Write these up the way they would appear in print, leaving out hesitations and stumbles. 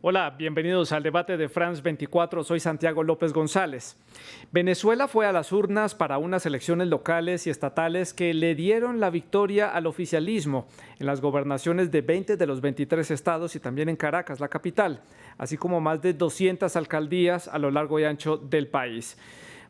Hola, bienvenidos al debate de France 24. Soy Santiago López González. Venezuela fue a las urnas para unas elecciones locales y estatales que le dieron la victoria al oficialismo en las gobernaciones de 20 de los 23 estados y también en Caracas, la capital, así como más de 200 alcaldías a lo largo y ancho del país.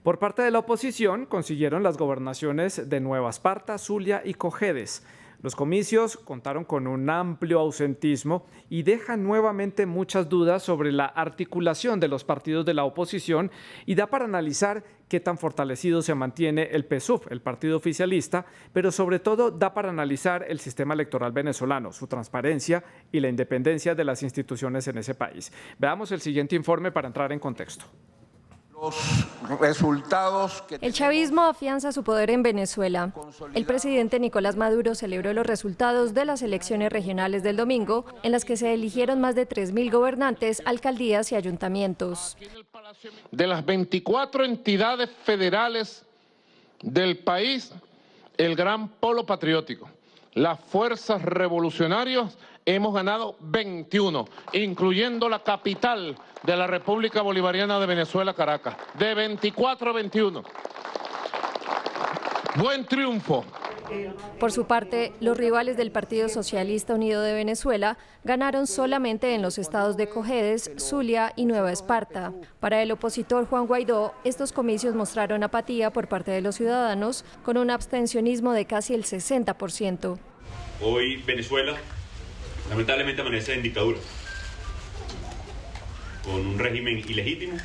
Por parte de la oposición consiguieron las gobernaciones de Nueva Esparta, Zulia y Cojedes. Los comicios contaron con un amplio ausentismo y dejan nuevamente muchas dudas sobre la articulación de los partidos de la oposición y da para analizar qué tan fortalecido se mantiene el PSUV, el partido oficialista, pero sobre todo da para analizar el sistema electoral venezolano, su transparencia y la independencia de las instituciones en ese país. Veamos el siguiente informe para entrar en contexto. Los resultados que El chavismo afianza su poder en Venezuela. El presidente Nicolás Maduro celebró los resultados de las elecciones regionales del domingo, en las que se eligieron más de 3.000 gobernantes, alcaldías y ayuntamientos. De las 24 entidades federales del país, el gran polo patriótico, las fuerzas revolucionarias, hemos ganado 21, incluyendo la capital de la República Bolivariana de Venezuela, Caracas, de 24 a 21. Buen triunfo. Por su parte, los rivales del Partido Socialista Unido de Venezuela ganaron solamente en los estados de Cojedes, Zulia y Nueva Esparta. Para el opositor Juan Guaidó, estos comicios mostraron apatía por parte de los ciudadanos, con un abstencionismo de casi el 60%. Hoy Venezuela lamentablemente amanece en dictadura, con un régimen ilegítimo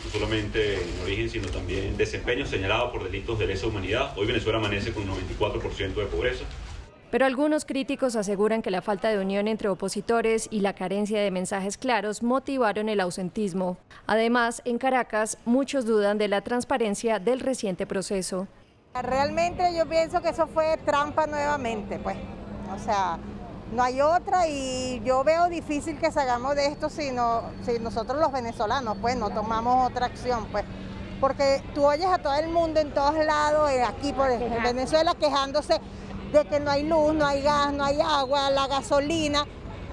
no solamente en origen sino también en desempeño señalado por delitos de lesa humanidad. Hoy Venezuela amanece con 94% de pobreza. Pero algunos críticos aseguran que la falta de unión entre opositores y la carencia de mensajes claros motivaron el ausentismo. Además, en Caracas, muchos dudan de la transparencia del reciente proceso. Realmente yo pienso que eso fue trampa nuevamente, pues. O sea, no hay otra y yo veo difícil que salgamos de esto si nosotros los venezolanos pues no tomamos otra acción, pues. Porque tú oyes a todo el mundo en todos lados, aquí por ejemplo, en Venezuela quejándose de que no hay luz, no hay gas, no hay agua, la gasolina,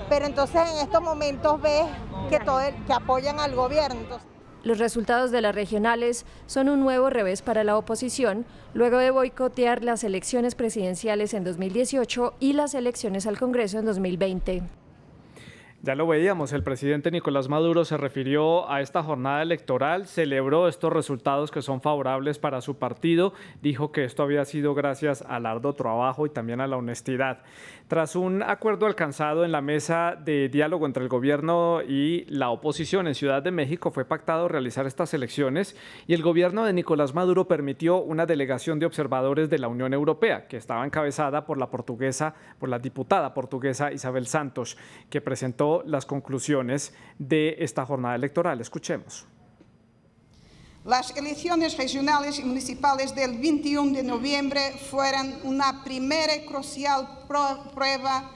pero entonces en estos momentos ves que apoyan al gobierno. Entonces, los resultados de las regionales son un nuevo revés para la oposición, luego de boicotear las elecciones presidenciales en 2018 y las elecciones al Congreso en 2020. Ya lo veíamos, el presidente Nicolás Maduro se refirió a esta jornada electoral, celebró estos resultados que son favorables para su partido, dijo que esto había sido gracias al arduo trabajo y también a la honestidad. Tras un acuerdo alcanzado en la mesa de diálogo entre el gobierno y la oposición en Ciudad de México, fue pactado realizar estas elecciones y el gobierno de Nicolás Maduro permitió una delegación de observadores de la Unión Europea, que estaba encabezada por la diputada portuguesa Isabel Santos, que presentó las conclusiones de esta jornada electoral. Escuchemos. Las elecciones regionales y municipales del 21 de noviembre fueron una primera y crucial prueba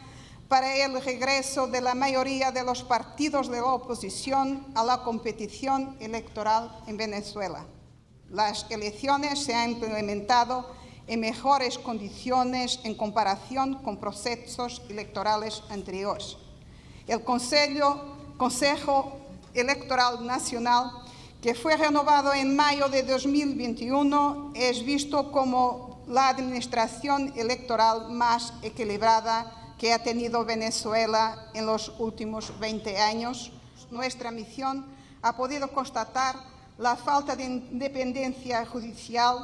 para el regreso de la mayoría de los partidos de la oposición a la competición electoral en Venezuela. Las elecciones se han implementado en mejores condiciones en comparación con procesos electorales anteriores. El Consejo Electoral Nacional, que fue renovado en mayo de 2021, es visto como la administración electoral más equilibrada que ha tenido Venezuela en los últimos 20 años. Nuestra misión ha podido constatar la falta de independencia judicial,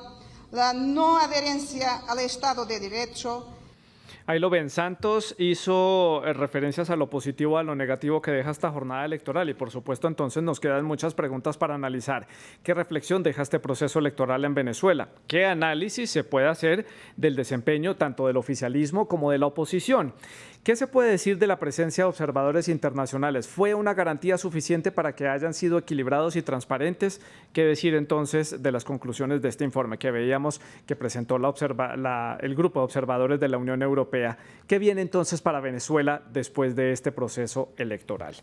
la no adherencia al Estado de Derecho. Ahí lo ven, Santos hizo referencias a lo positivo, a lo negativo que deja esta jornada electoral y por supuesto entonces nos quedan muchas preguntas para analizar. ¿Qué reflexión deja este proceso electoral en Venezuela? ¿Qué análisis se puede hacer del desempeño tanto del oficialismo como de la oposición? ¿Qué se puede decir de la presencia de observadores internacionales? ¿Fue una garantía suficiente para que hayan sido equilibrados y transparentes? ¿Qué decir entonces de las conclusiones de este informe que veíamos que presentó el grupo de observadores de la Unión Europea? Europea. ¿Qué viene entonces para Venezuela después de este proceso electoral?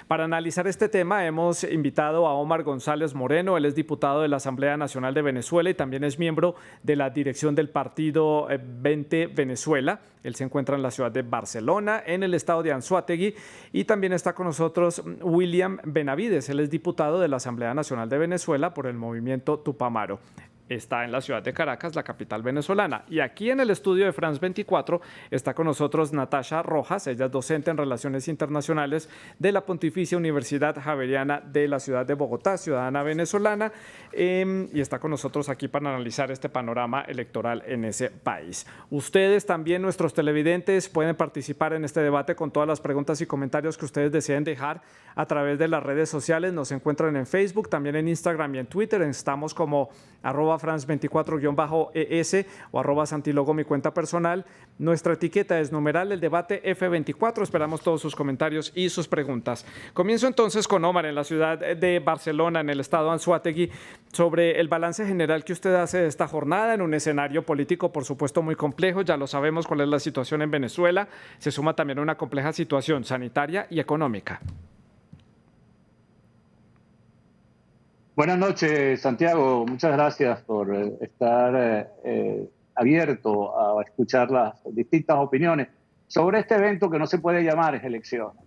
Para analizar este tema hemos invitado a Omar González Moreno. Él es diputado de la Asamblea Nacional de Venezuela y también es miembro de la dirección del partido 20 Venezuela. Él se encuentra en la ciudad de Barcelona, en el estado de Anzoátegui, y también está con nosotros William Benavides. Él es diputado de la Asamblea Nacional de Venezuela por el movimiento Tupamaro. Está en la ciudad de Caracas, la capital venezolana. Y aquí en el estudio de France 24 está con nosotros Natasha Rojas. Ella es docente en Relaciones Internacionales de la Pontificia Universidad Javeriana de la ciudad de Bogotá, ciudadana venezolana, y está con nosotros aquí para analizar este panorama electoral en ese país. Ustedes también, nuestros televidentes, pueden participar en este debate con todas las preguntas y comentarios que ustedes deseen dejar a través de las redes sociales. Nos encuentran en Facebook, también en Instagram y en Twitter. Estamos como @France24-ES o @Santilogo, mi cuenta personal. Nuestra etiqueta es numeral el debate F24. Esperamos todos sus comentarios y sus preguntas. Comienzo entonces con Omar en la ciudad de Barcelona, en el estado de Anzoátegui, sobre el balance general que usted hace de esta jornada en un escenario político, por supuesto, muy complejo. Ya lo sabemos cuál es la situación en Venezuela. Se suma también una compleja situación sanitaria y económica. Buenas noches, Santiago. Muchas gracias por estar abierto a escuchar las distintas opiniones sobre este evento que no se puede llamar elecciones.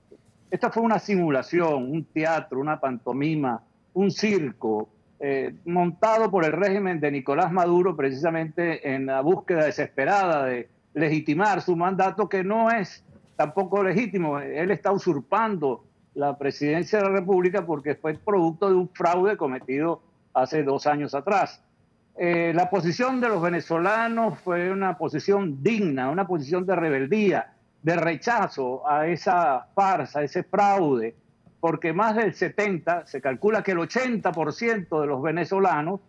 Esta fue una simulación, un teatro, una pantomima, un circo montado por el régimen de Nicolás Maduro precisamente en la búsqueda desesperada de legitimar su mandato, que no es tampoco legítimo. Él está usurpando la presidencia de la República porque fue producto de un fraude cometido hace 2 años atrás. La posición de los venezolanos fue una posición digna, una posición de rebeldía, de rechazo a esa farsa, a ese fraude, porque más del 70%, se calcula que el 80% de los venezolanos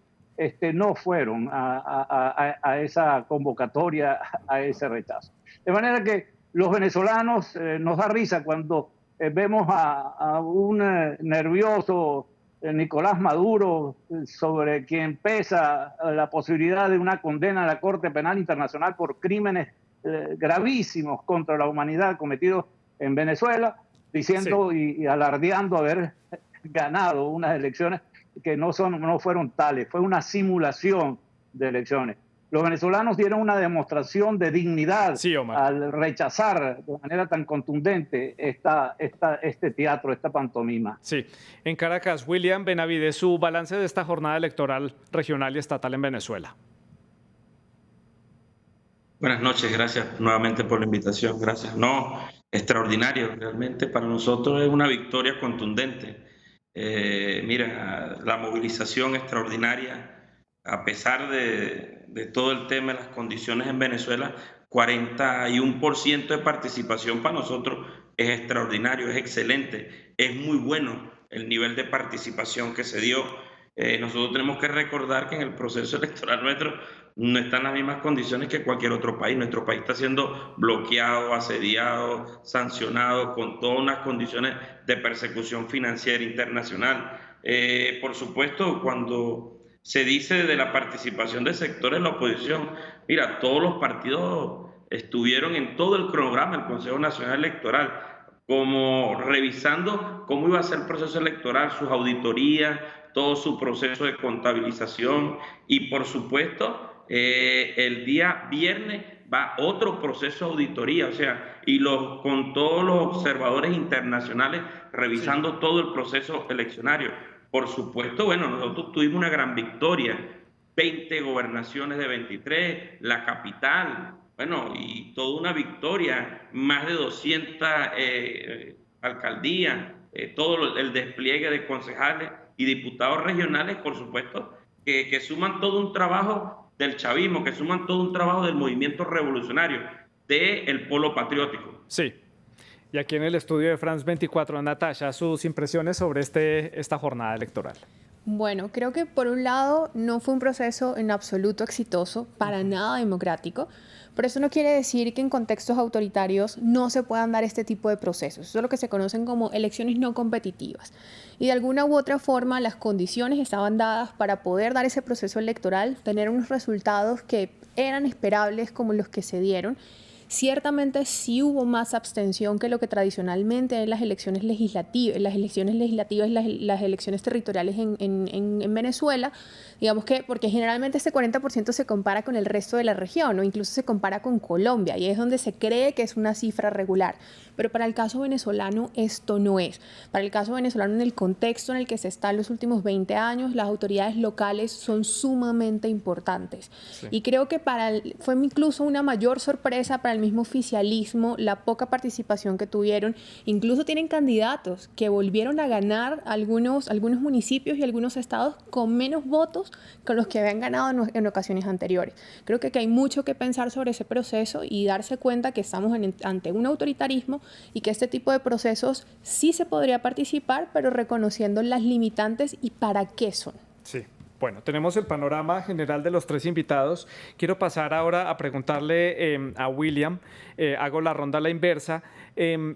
no fueron a esa convocatoria, a ese rechazo. De manera que los venezolanos nos da risa cuando vemos a un nervioso Nicolás Maduro, sobre quien pesa la posibilidad de una condena a la Corte Penal Internacional por crímenes gravísimos contra la humanidad cometidos en Venezuela, diciendo y alardeando haber ganado unas elecciones que no fueron tales, fue una simulación de elecciones. Los venezolanos dieron una demostración de dignidad al rechazar de manera tan contundente este teatro, esta pantomima. Sí. En Caracas, William Benavides, su balance de esta jornada electoral regional y estatal en Venezuela. Buenas noches, gracias nuevamente por la invitación. Gracias. No, extraordinario, realmente para nosotros es una victoria contundente. Mira, la movilización extraordinaria. A pesar de todo el tema de las condiciones en Venezuela, 41% de participación para nosotros es extraordinario, es excelente, es muy bueno el nivel de participación que se dio. Nosotros tenemos que recordar que en el proceso electoral nuestro no están en las mismas condiciones que cualquier otro país. Nuestro país está siendo bloqueado, asediado, sancionado, con todas unas condiciones de persecución financiera internacional. Por supuesto, cuando se dice de la participación de sectores de la oposición, mira, todos los partidos estuvieron en todo el cronograma del Consejo Nacional Electoral, como revisando cómo iba a ser el proceso electoral, sus auditorías, todo su proceso de contabilización, y por supuesto el día viernes va otro proceso de auditoría, o sea, con todos los observadores internacionales revisando todo el proceso eleccionario. Por supuesto, bueno, nosotros tuvimos una gran victoria, 20 gobernaciones de 23, la capital, bueno, y toda una victoria, más de 200 alcaldías, todo el despliegue de concejales y diputados regionales, por supuesto, que suman todo un trabajo del chavismo, que suman todo un trabajo del movimiento revolucionario, del polo patriótico. Sí. Y aquí en el estudio de France 24, Natasha, sus impresiones sobre esta jornada electoral. Bueno, creo que por un lado no fue un proceso en absoluto exitoso, para nada democrático, pero eso no quiere decir que en contextos autoritarios no se puedan dar este tipo de procesos. Eso es lo que se conocen como elecciones no competitivas. Y de alguna u otra forma las condiciones estaban dadas para poder dar ese proceso electoral, tener unos resultados que eran esperables como los que se dieron. Ciertamente sí hubo más abstención que lo que tradicionalmente en las elecciones legislativas, las elecciones territoriales en Venezuela, digamos que porque generalmente este 40% se compara con el resto de la región o incluso se compara con Colombia y es donde se cree que es una cifra regular. Pero para el caso venezolano esto no es. Para el caso venezolano, en el contexto en el que se está en los últimos 20 años, las autoridades locales son sumamente importantes. Sí. Y creo que fue incluso una mayor sorpresa para el mismo oficialismo la poca participación que tuvieron. Incluso tienen candidatos que volvieron a ganar algunos municipios y algunos estados con menos votos que los que habían ganado en ocasiones anteriores. Creo que hay mucho que pensar sobre ese proceso y darse cuenta que estamos ante un autoritarismo y que este tipo de procesos sí se podría participar, pero reconociendo las limitantes y para qué son. Sí. Bueno, tenemos el panorama general de los tres invitados. Quiero pasar ahora a preguntarle a William, hago la ronda a la inversa.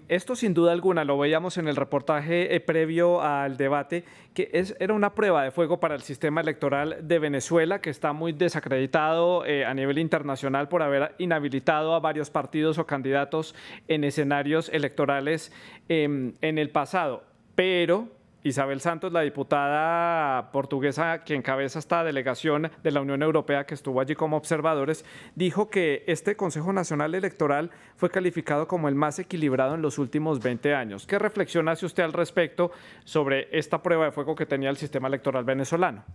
Esto sin duda alguna, lo veíamos en el reportaje previo al debate, que era una prueba de fuego para el sistema electoral de Venezuela, que está muy desacreditado a nivel internacional por haber inhabilitado a varios partidos o candidatos en escenarios electorales en el pasado. Pero Isabel Santos, la diputada portuguesa que encabeza esta delegación de la Unión Europea que estuvo allí como observadores, dijo que este Consejo Nacional Electoral fue calificado como el más equilibrado en los últimos 20 años. ¿Qué reflexión hace usted al respecto sobre esta prueba de fuego que tenía el sistema electoral venezolano?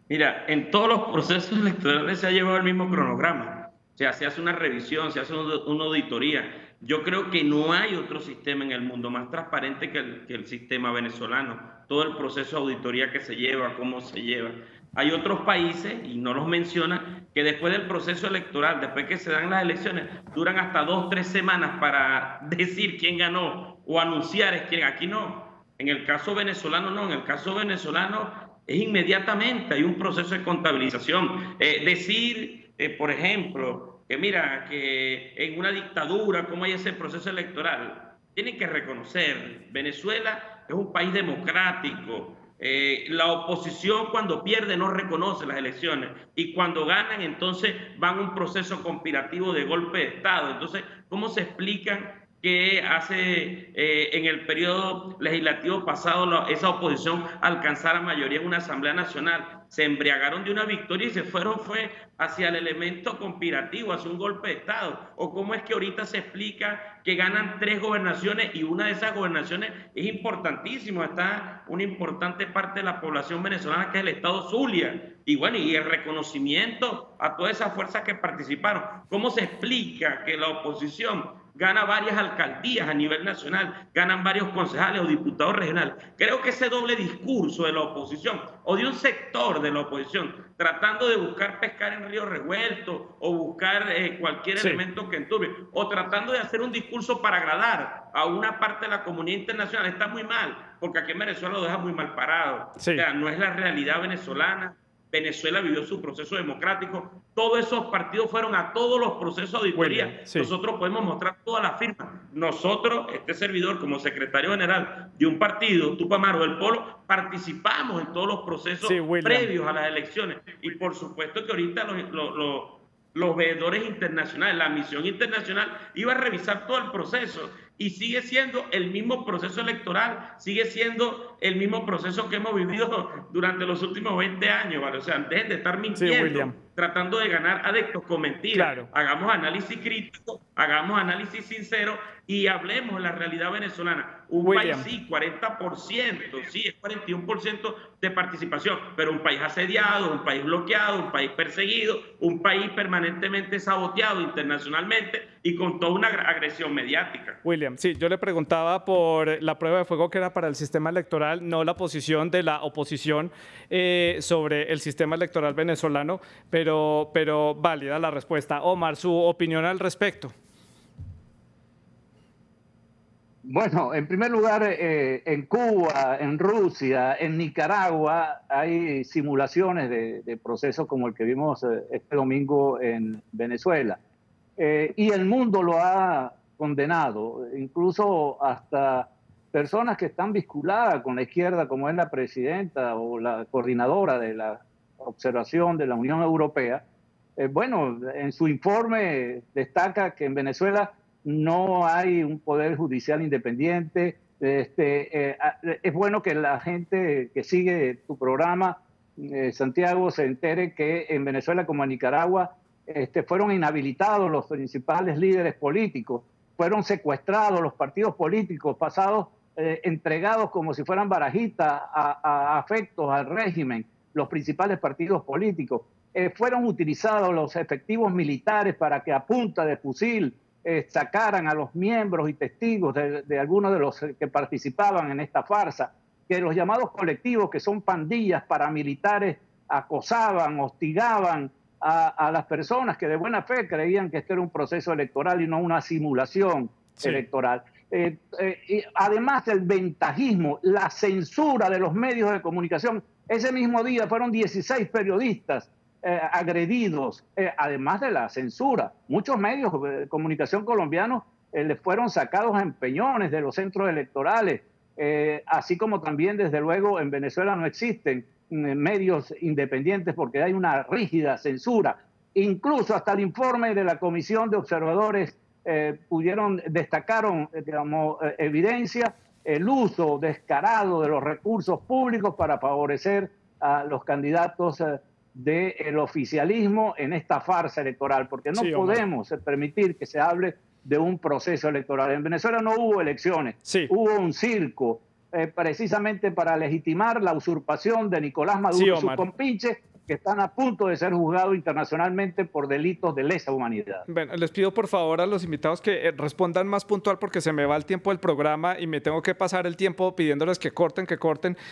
Mira, en todos los procesos electorales se ha llevado el mismo cronograma. O sea, se hace una revisión, se hace una auditoría. Yo creo que no hay otro sistema en el mundo más transparente que el sistema venezolano. Todo el proceso de auditoría que se lleva, cómo se lleva. Hay otros países, y no los menciona, que después del proceso electoral, después que se dan las elecciones, duran hasta 2 o 3 semanas para decir quién ganó o anunciar es quién. Aquí no. En el caso venezolano no. En el caso venezolano es inmediatamente. Hay un proceso de contabilización. Por ejemplo, que mira, que en una dictadura, ¿cómo hay ese proceso electoral? Tienen que reconocer, Venezuela es un país democrático. La oposición cuando pierde no reconoce las elecciones y cuando ganan entonces van a un proceso conspirativo de golpe de Estado. Entonces, ¿cómo se explican que en el periodo legislativo pasado esa oposición alcanzara mayoría en una Asamblea Nacional? Se embriagaron de una victoria y se fue hacia el elemento conspirativo, hacia un golpe de Estado. ¿O cómo es que ahorita se explica que ganan 3 gobernaciones y una de esas gobernaciones es importantísima? Está una importante parte de la población venezolana que es el estado Zulia. Y bueno, y el reconocimiento a todas esas fuerzas que participaron. ¿Cómo se explica que la oposición gana varias alcaldías a nivel nacional, ganan varios concejales o diputados regionales? Creo que ese doble discurso de la oposición o de un sector de la oposición tratando de buscar pescar en río revuelto o buscar cualquier elemento que enturbie o tratando de hacer un discurso para agradar a una parte de la comunidad internacional está muy mal, porque aquí en Venezuela lo deja muy mal parado. Sí. O sea, no es la realidad venezolana. Venezuela vivió su proceso democrático. Todos esos partidos fueron a todos los procesos de auditoría. Sí. Nosotros podemos mostrar todas las firmas. Nosotros, este servidor, como secretario general de un partido, Tupamaro del Polo, participamos en todos los procesos previos a las elecciones. Y por supuesto que ahorita los veedores internacionales, la misión internacional, iba a revisar todo el proceso. Y sigue siendo el mismo proceso electoral, sigue siendo el mismo proceso que hemos vivido durante los últimos 20 años, ¿vale? O sea, dejen de estar mintiendo, tratando de ganar adeptos con mentiras. Claro. Hagamos análisis crítico, hagamos análisis sincero y hablemos de la realidad venezolana. Un país sí, 40%, sí, es 41% de participación, pero un país asediado, un país bloqueado, un país perseguido, un país permanentemente saboteado internacionalmente y con toda una agresión mediática. William, sí, yo le preguntaba por la prueba de fuego que era para el sistema electoral, no la posición de la oposición sobre el sistema electoral venezolano, pero válida la respuesta. Omar, su opinión al respecto. Bueno, en primer lugar, en Cuba, en Rusia, en Nicaragua hay simulaciones de procesos como el que vimos este domingo en Venezuela. Y el mundo lo ha condenado, incluso hasta personas que están vinculadas con la izquierda, como es la presidenta o la coordinadora de la observación de la Unión Europea, bueno, en su informe destaca que en Venezuela no hay un poder judicial independiente. Es bueno que la gente que sigue tu programa, Santiago, se entere que en Venezuela como en Nicaragua fueron inhabilitados los principales líderes políticos, fueron secuestrados los partidos políticos, pasados, entregados como si fueran barajitas a afectos al régimen, los principales partidos políticos. Fueron utilizados los efectivos militares para que a punta de fusil sacaran a los miembros y testigos de algunos de los que participaban en esta farsa, que los llamados colectivos, que son pandillas paramilitares, acosaban, hostigaban a las personas que de buena fe creían que este era un proceso electoral y no una simulación electoral. Además del ventajismo, la censura de los medios de comunicación. Ese mismo día fueron 16 periodistas agredidos, además de la censura. Muchos medios de comunicación colombianos les fueron sacados a empeñones de los centros electorales, así como también, desde luego, en Venezuela no existen medios independientes porque hay una rígida censura. Incluso hasta el informe de la Comisión de Observadores destacaron, digamos, evidencia el uso descarado de los recursos públicos para favorecer a los candidatos del oficialismo en esta farsa electoral, porque no podemos permitir que se hable de un proceso electoral. En Venezuela no hubo elecciones, hubo un circo, precisamente para legitimar la usurpación de Nicolás Maduro y sus compinches, que están a punto de ser juzgados internacionalmente por delitos de lesa humanidad. Bueno, les pido por favor a los invitados que respondan más puntual porque se me va el tiempo del programa y me tengo que pasar el tiempo pidiéndoles que corten.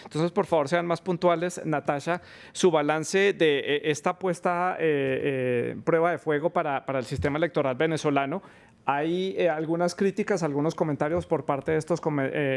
Entonces, por favor, sean más puntuales. Natasha, su balance de esta puesta prueba de fuego para el sistema electoral venezolano. Hay algunas críticas, algunos comentarios por parte de estos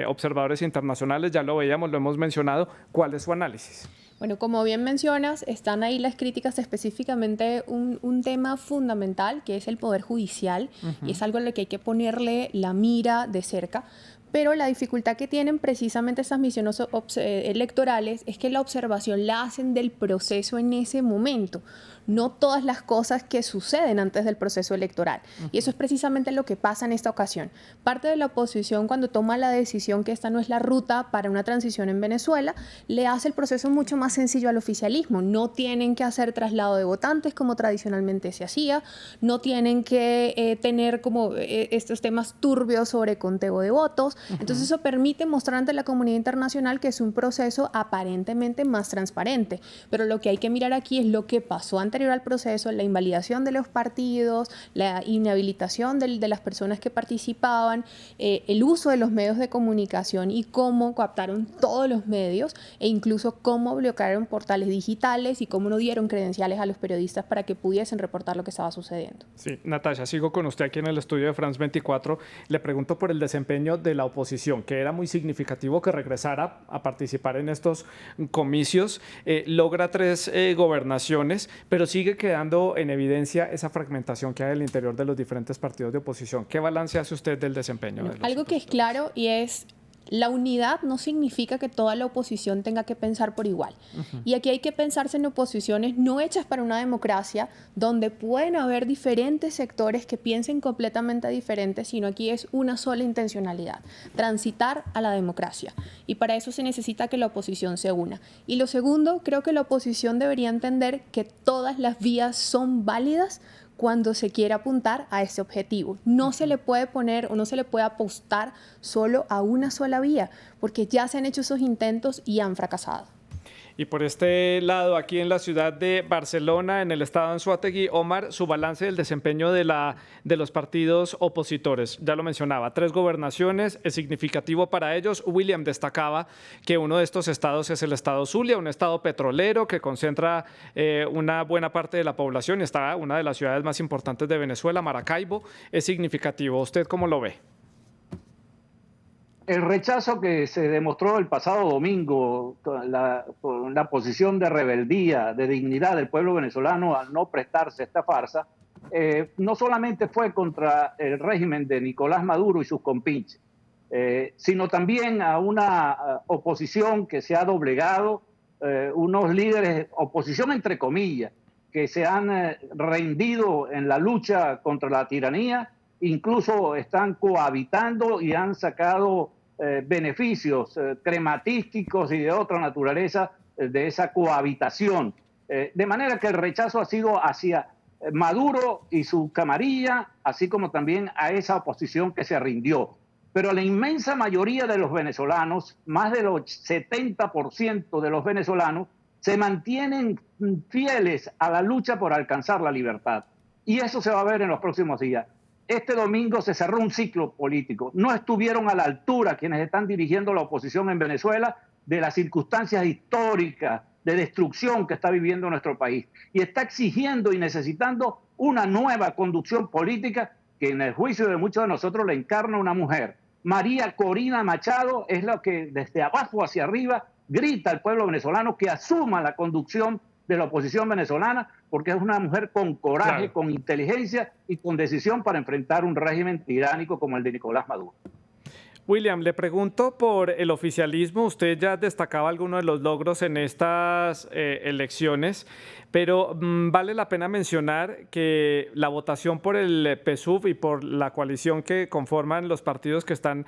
observadores internacionales. Ya lo veíamos, lo hemos mencionado. ¿Cuál es su análisis? Bueno, como bien mencionas, están ahí las críticas, específicamente un tema fundamental que es el Poder Judicial, y es algo a lo que hay que ponerle la mira de cerca. Pero la dificultad que tienen precisamente estas misiones electorales es que la observación la hacen del proceso en ese momento, no todas las cosas que suceden antes del proceso electoral. Y eso es precisamente lo que pasa en esta ocasión. Parte de la oposición, cuando toma la decisión que esta no es la ruta para una transición en Venezuela, le hace el proceso mucho más sencillo al oficialismo. No tienen que hacer traslado de votantes como tradicionalmente se hacía, no tienen que tener como estos temas turbios sobre conteo de votos. Entonces eso permite mostrar ante la comunidad internacional que es un proceso aparentemente más transparente. Pero lo que hay que mirar aquí es lo que pasó anterior al proceso, la invalidación de los partidos, la inhabilitación de las personas que participaban, el uso de los medios de comunicación y cómo coaptaron todos los medios e incluso cómo bloquearon portales digitales y cómo no dieron credenciales a los periodistas para que pudiesen reportar lo que estaba sucediendo. Sí, Natasha, sigo con usted aquí en el estudio de France 24. Le pregunto por el desempeño de la oposición, que era muy significativo que regresara a participar en estos comicios. Logra 3 gobernaciones, pero sigue quedando en evidencia esa fragmentación que hay al interior de los diferentes partidos de oposición. ¿Qué balance hace usted del desempeño? Algo que es claro y es: la unidad no significa que toda la oposición tenga que pensar por igual. Y aquí hay que pensarse en oposiciones no hechas para una democracia, donde pueden haber diferentes sectores que piensen completamente diferentes, sino aquí es una sola intencionalidad: transitar a la democracia. Y para eso se necesita que la oposición se una. Y lo segundo, creo que la oposición debería entender que todas las vías son válidas cuando se quiere apuntar a ese objetivo. No se le puede poner o no se le puede apostar solo a una sola vía, porque ya se han hecho esos intentos y han fracasado. Y por este lado, aquí en la ciudad de Barcelona, en el estado de Anzoátegui, Omar, su balance del desempeño de los partidos opositores. Ya lo mencionaba, 3 gobernaciones, es significativo para ellos. William destacaba que uno de estos estados es el estado Zulia, un estado petrolero que concentra una buena parte de la población y está una de las ciudades más importantes de Venezuela, Maracaibo. Es significativo. ¿Usted cómo lo ve? El rechazo que se demostró el pasado domingo con la posición de rebeldía, de dignidad del pueblo venezolano al no prestarse a esta farsa, no solamente fue contra el régimen de Nicolás Maduro y sus compinches, sino también a una oposición que se ha doblegado, unos líderes, oposición entre comillas, que se han rendido en la lucha contra la tiranía, incluso están cohabitando y han sacado beneficios crematísticos y de otra naturaleza de esa cohabitación. De manera que el rechazo ha sido hacia Maduro y su camarilla, así como también a esa oposición que se rindió. Pero la inmensa mayoría de los venezolanos, más del 70% de los venezolanos, se mantienen fieles a la lucha por alcanzar la libertad. Y eso se va a ver en los próximos días. Este domingo se cerró un ciclo político. No estuvieron a la altura quienes están dirigiendo la oposición en Venezuela de las circunstancias históricas de destrucción que está viviendo nuestro país. Y está exigiendo y necesitando una nueva conducción política que en el juicio de muchos de nosotros la encarna una mujer. María Corina Machado es la que desde abajo hacia arriba grita al pueblo venezolano que asuma la conducción de la oposición venezolana, porque es una mujer con coraje, claro, con inteligencia y con decisión para enfrentar un régimen tiránico como el de Nicolás Maduro. William, le pregunto por el oficialismo. Usted ya destacaba algunos de los logros en estas elecciones, pero vale la pena mencionar que la votación por el PSUV y por la coalición que conforman los partidos que están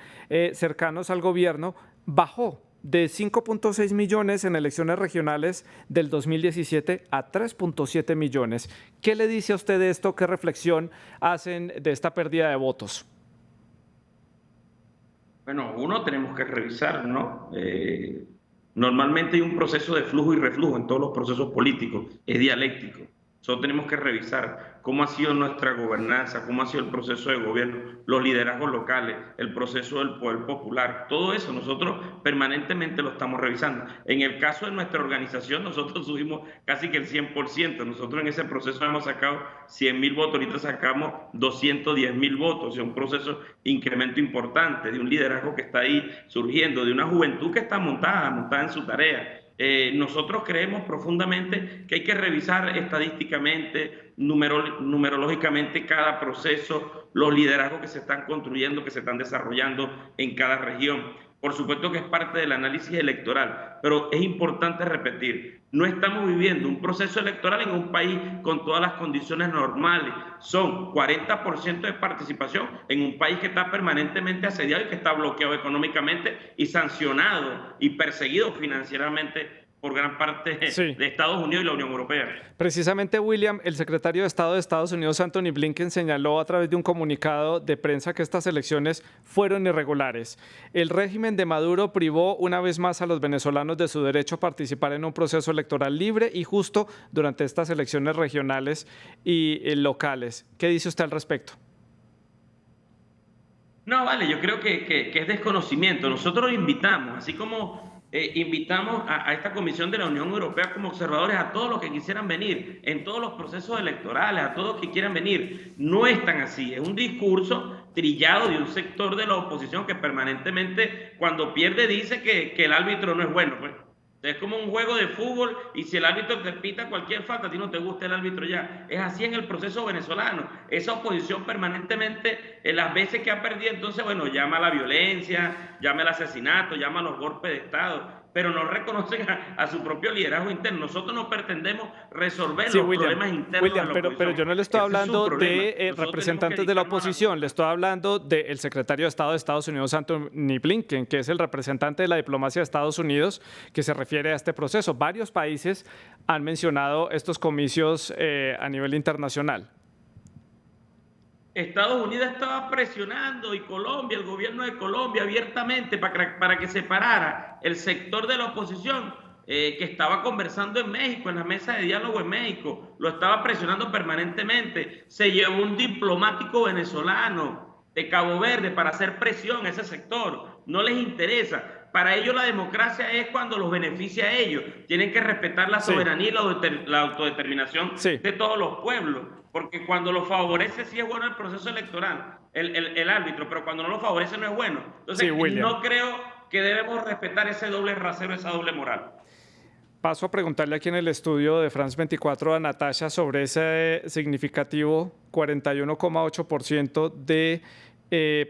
cercanos al gobierno bajó de 5.6 millones en elecciones regionales del 2017 a 3.7 millones. ¿Qué le dice a usted de esto? ¿Qué reflexión hacen de esta pérdida de votos? Bueno, uno tenemos que revisar, ¿no? Normalmente hay un proceso de flujo y reflujo en todos los procesos políticos, es dialéctico. Solo tenemos que revisar cómo ha sido nuestra gobernanza, cómo ha sido el proceso de gobierno, los liderazgos locales, el proceso del poder popular. Todo eso nosotros permanentemente lo estamos revisando. En el caso de nuestra organización, nosotros subimos casi que el 100%. Nosotros en ese proceso hemos sacado 100.000 votos, ahorita sacamos 210.000 votos. Es un proceso incremento importante de un liderazgo que está ahí surgiendo, de una juventud que está montada en su tarea. Nosotros creemos profundamente que hay que revisar estadísticamente, numerológicamente cada proceso, los liderazgos que se están construyendo, que se están desarrollando en cada región. Por supuesto que es parte del análisis electoral, pero es importante repetir, no estamos viviendo un proceso electoral en un país con todas las condiciones normales. Son 40% de participación en un país que está permanentemente asediado y que está bloqueado económicamente y sancionado y perseguido financieramente por gran parte de Estados Unidos y la Unión Europea. Precisamente, William, el secretario de Estado de Estados Unidos, Anthony Blinken, señaló a través de un comunicado de prensa que estas elecciones fueron irregulares. El régimen de Maduro privó una vez más a los venezolanos de su derecho a participar en un proceso electoral libre y justo durante estas elecciones regionales y locales. ¿Qué dice usted al respecto? No, vale, yo creo que es desconocimiento. Nosotros invitamos, así como invitamos a esta Comisión de la Unión Europea como observadores a todos los que quisieran venir en todos los procesos electorales, a todos los que quieran venir. No es tan así, es un discurso trillado de un sector de la oposición que permanentemente cuando pierde dice que el árbitro no es bueno. Pues es como un juego de fútbol y si el árbitro te pita cualquier falta, a ti no te gusta el árbitro ya. Es así en el proceso venezolano. Esa oposición permanentemente, en las veces que ha perdido, entonces, bueno, llama a la violencia, llama al asesinato, llama a los golpes de Estado, pero no reconocen a su propio liderazgo interno. Nosotros no pretendemos resolver los problemas internos de la oposición. Pero yo no le estoy hablando de representantes de la oposición, le estoy hablando del secretario de Estado de Estados Unidos, Anthony Blinken, que es el representante de la diplomacia de Estados Unidos, que se refiere a este proceso. Varios países han mencionado estos comicios a nivel internacional. Estados Unidos estaba presionando y Colombia, el gobierno de Colombia abiertamente para que se parara el sector de la oposición que estaba conversando en México, en la mesa de diálogo en México, lo estaba presionando permanentemente. Se llevó un diplomático venezolano de Cabo Verde para hacer presión a ese sector. No les interesa. Para ellos la democracia es cuando los beneficia a ellos. Tienen que respetar la soberanía y la autodeterminación de todos los pueblos. Porque cuando lo favorece sí es bueno el proceso electoral, el árbitro, pero cuando no lo favorece no es bueno. Entonces no creo que debemos respetar ese doble rasero, esa doble moral. Paso a preguntarle aquí en el estudio de France 24 a Natasha sobre ese significativo 41,8% de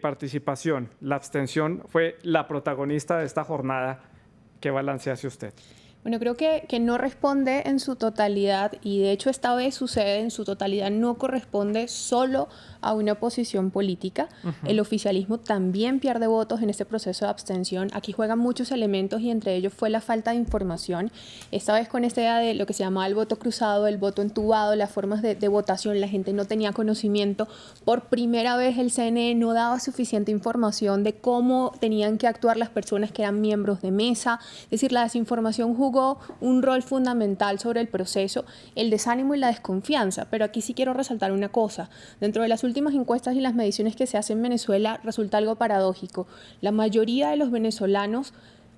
participación. La abstención fue la protagonista de esta jornada. ¿Qué balance hace usted? Bueno, creo que no responde en su totalidad, y de hecho esta vez sucede en su totalidad, no corresponde solo a una posición política. El oficialismo también pierde votos en este proceso de abstención. Aquí juegan muchos elementos y entre ellos fue la falta de información. Esta vez con esta idea de lo que se llamaba el voto cruzado, el voto entubado, las formas de votación, la gente no tenía conocimiento. Por primera vez el CNE no daba suficiente información de cómo tenían que actuar las personas que eran miembros de mesa. Es decir, la desinformación jugó un rol fundamental sobre el proceso, el desánimo y la desconfianza. Pero aquí sí quiero resaltar una cosa. Dentro de las últimas encuestas y las mediciones que se hacen en Venezuela resulta algo paradójico. La mayoría de los venezolanos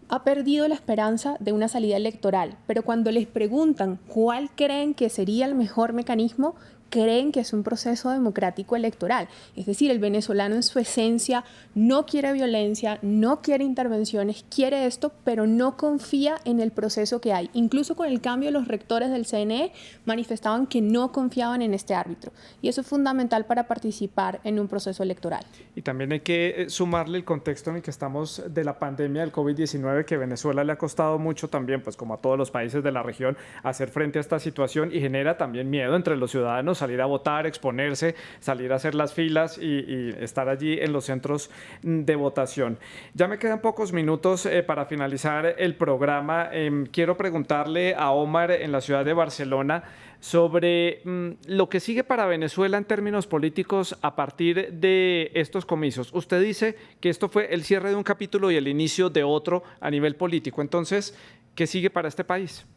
ha perdido la esperanza de una salida electoral, pero cuando les preguntan cuál creen que sería el mejor mecanismo, creen que es un proceso democrático electoral. Es decir, el venezolano en su esencia no quiere violencia, no quiere intervenciones, quiere esto, pero no confía en el proceso que hay. Incluso con el cambio, los rectores del CNE manifestaban que no confiaban en este árbitro. Y eso es fundamental para participar en un proceso electoral. Y también hay que sumarle el contexto en el que estamos de la pandemia del COVID-19, que a Venezuela le ha costado mucho también, pues como a todos los países de la región, hacer frente a esta situación, y genera también miedo entre los ciudadanos salir a votar, exponerse, salir a hacer las filas y estar allí en los centros de votación. Ya me quedan pocos minutos para finalizar el programa. Quiero preguntarle a Omar en la ciudad de Barcelona sobre lo que sigue para Venezuela en términos políticos a partir de estos comicios. Usted dice que esto fue el cierre de un capítulo y el inicio de otro a nivel político. Entonces, ¿qué sigue para este país?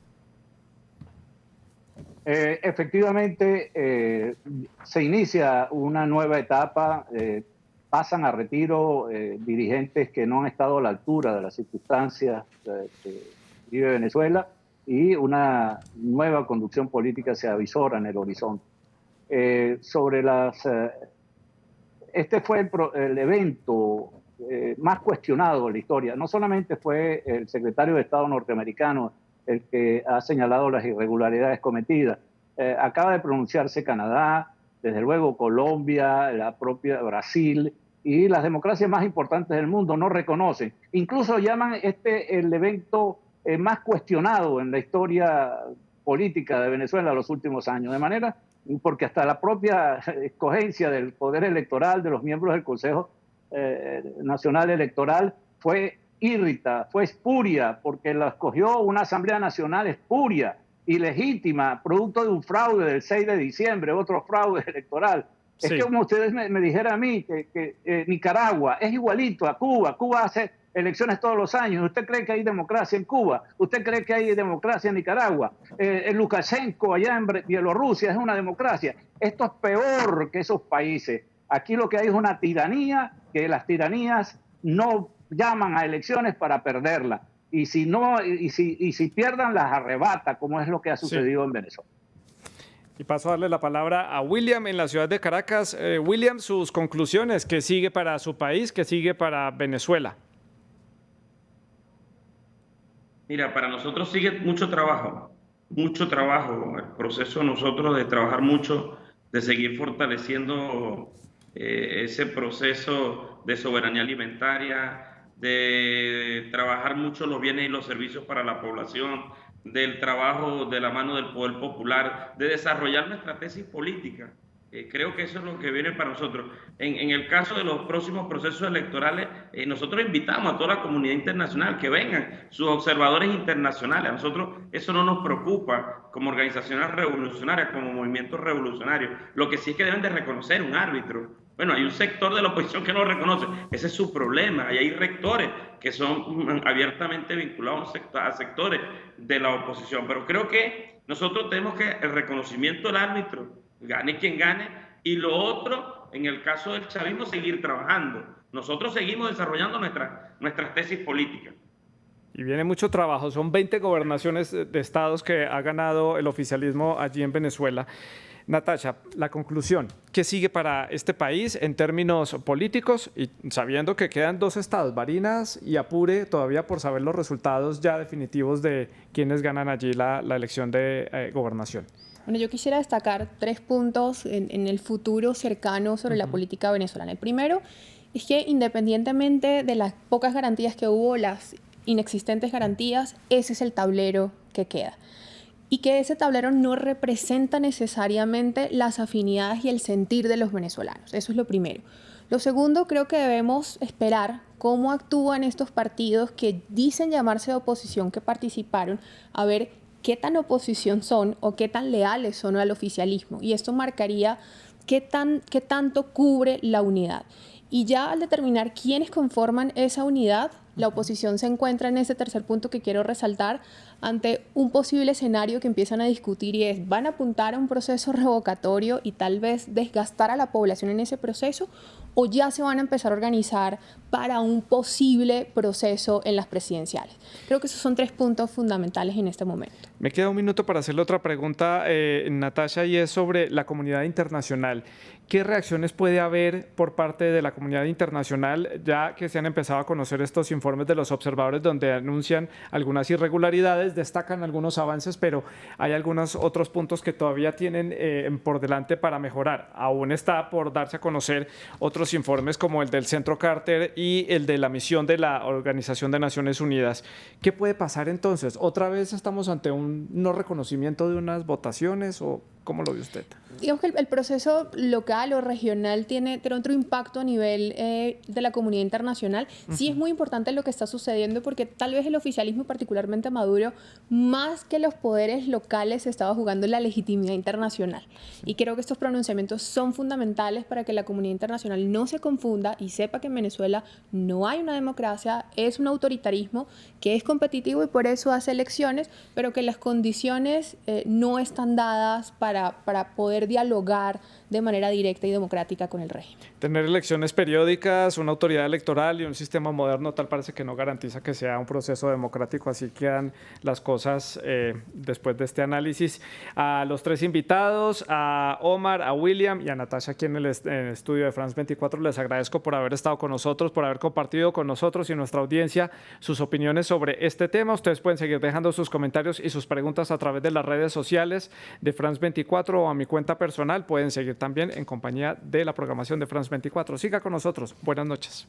Efectivamente, se inicia una nueva etapa, pasan a retiro dirigentes que no han estado a la altura de las circunstancias que vive Venezuela, y una nueva conducción política se avisora en el horizonte. Este fue el evento más cuestionado de la historia. No solamente fue el secretario de Estado norteamericano el que ha señalado las irregularidades cometidas. Acaba de pronunciarse Canadá, desde luego Colombia, la propia Brasil, y las democracias más importantes del mundo no reconocen. Incluso llaman el evento más cuestionado en la historia política de Venezuela en los últimos años. De manera, porque hasta la propia escogencia del poder electoral de los miembros del Consejo Nacional Electoral fue fue espuria, porque la escogió una Asamblea Nacional espuria, ilegítima, producto de un fraude del 6 de diciembre, otro fraude electoral. Sí. Es como ustedes me dijeran a mí que Nicaragua es igualito a Cuba. Cuba hace elecciones todos los años. ¿Usted cree que hay democracia en Cuba? ¿Usted cree que hay democracia en Nicaragua? Lukashenko allá en Bielorrusia es una democracia. Esto es peor que esos países. Aquí lo que hay es una tiranía, que las tiranías no llaman a elecciones para perderlas. Y si pierdan, las arrebata, como es lo que ha sucedido en Venezuela. Y paso a darle la palabra a William en la ciudad de Caracas. William, sus conclusiones, ¿qué sigue para su país, qué sigue para Venezuela? Mira, para nosotros sigue mucho trabajo, el proceso de nosotros de trabajar mucho, de seguir fortaleciendo ese proceso de soberanía alimentaria, de trabajar mucho los bienes y los servicios para la población, del trabajo de la mano del poder popular, de desarrollar nuestra tesis política. Creo que eso es lo que viene para nosotros. En el caso de los próximos procesos electorales, nosotros invitamos a toda la comunidad internacional que vengan, sus observadores internacionales. A nosotros eso no nos preocupa como organizaciones revolucionarias, como movimientos revolucionarios. Lo que sí es que deben de reconocer un árbitro. Bueno, hay un sector de la oposición que no lo reconoce, ese es su problema, y hay rectores que son abiertamente vinculados a sectores de la oposición, pero creo que nosotros tenemos que el reconocimiento del árbitro, gane quien gane, y lo otro, en el caso del chavismo, seguir trabajando. Nosotros seguimos desarrollando nuestras tesis políticas. Y viene mucho trabajo, son 20 gobernaciones de estados que ha ganado el oficialismo allí en Venezuela. Natasha, la conclusión, ¿qué sigue para este país en términos políticos? Y sabiendo que quedan 2 estados, Barinas y Apure, todavía por saber los resultados ya definitivos de quienes ganan allí la elección de gobernación. Bueno, yo quisiera destacar 3 puntos en el futuro cercano sobre la política venezolana. El primero es que independientemente de las pocas garantías que hubo, las inexistentes garantías, ese es el tablero que queda. Y que ese tablero no representa necesariamente las afinidades y el sentir de los venezolanos. Eso es lo primero. Lo segundo, creo que debemos esperar cómo actúan estos partidos que dicen llamarse de oposición, que participaron, a ver qué tan oposición son o qué tan leales son al oficialismo. Y esto marcaría qué tanto cubre la unidad. Y ya al determinar quiénes conforman esa unidad, la oposición se encuentra en ese tercer punto que quiero resaltar ante un posible escenario que empiezan a discutir y es, ¿van a apuntar a un proceso revocatorio y tal vez desgastar a la población en ese proceso? ¿O ya se van a empezar a organizar para un posible proceso en las presidenciales? Creo que esos son 3 puntos fundamentales en este momento. Me queda un minuto para hacerle otra pregunta, Natasha, y es sobre la comunidad internacional. ¿Qué reacciones puede haber por parte de la comunidad internacional, ya que se han empezado a conocer estos informes de los observadores donde anuncian algunas irregularidades, destacan algunos avances, pero hay algunos otros puntos que todavía tienen por delante para mejorar? Aún está por darse a conocer otros informes como el del Centro Carter y el de la misión de la Organización de Naciones Unidas. ¿Qué puede pasar entonces? ¿Otra vez estamos ante un no reconocimiento de unas votaciones o cómo lo ve usted? Digamos que el proceso local o regional tiene otro impacto a nivel de la comunidad internacional. Sí es muy importante lo que está sucediendo porque tal vez el oficialismo, particularmente Maduro, más que los poderes locales, estaba jugando la legitimidad internacional. Y creo que estos pronunciamientos son fundamentales para que la comunidad internacional no se confunda y sepa que en Venezuela no hay una democracia, es un autoritarismo que es competitivo y por eso hace elecciones, pero que las condiciones no están dadas para poder dialogar de manera directa y democrática con el régimen. Tener elecciones periódicas, una autoridad electoral y un sistema moderno tal parece que no garantiza que sea un proceso democrático, así quedan las cosas después de este análisis. A los 3 invitados, a Omar, a William y a Natasha aquí en el estudio de France 24, les agradezco por haber estado con nosotros, por haber compartido con nosotros y nuestra audiencia sus opiniones sobre este tema. Ustedes pueden seguir dejando sus comentarios y sus preguntas a través de las redes sociales de France 24 o a mi cuenta personal. Pueden seguir también en compañía de la programación de France 24. Siga con nosotros. Buenas noches.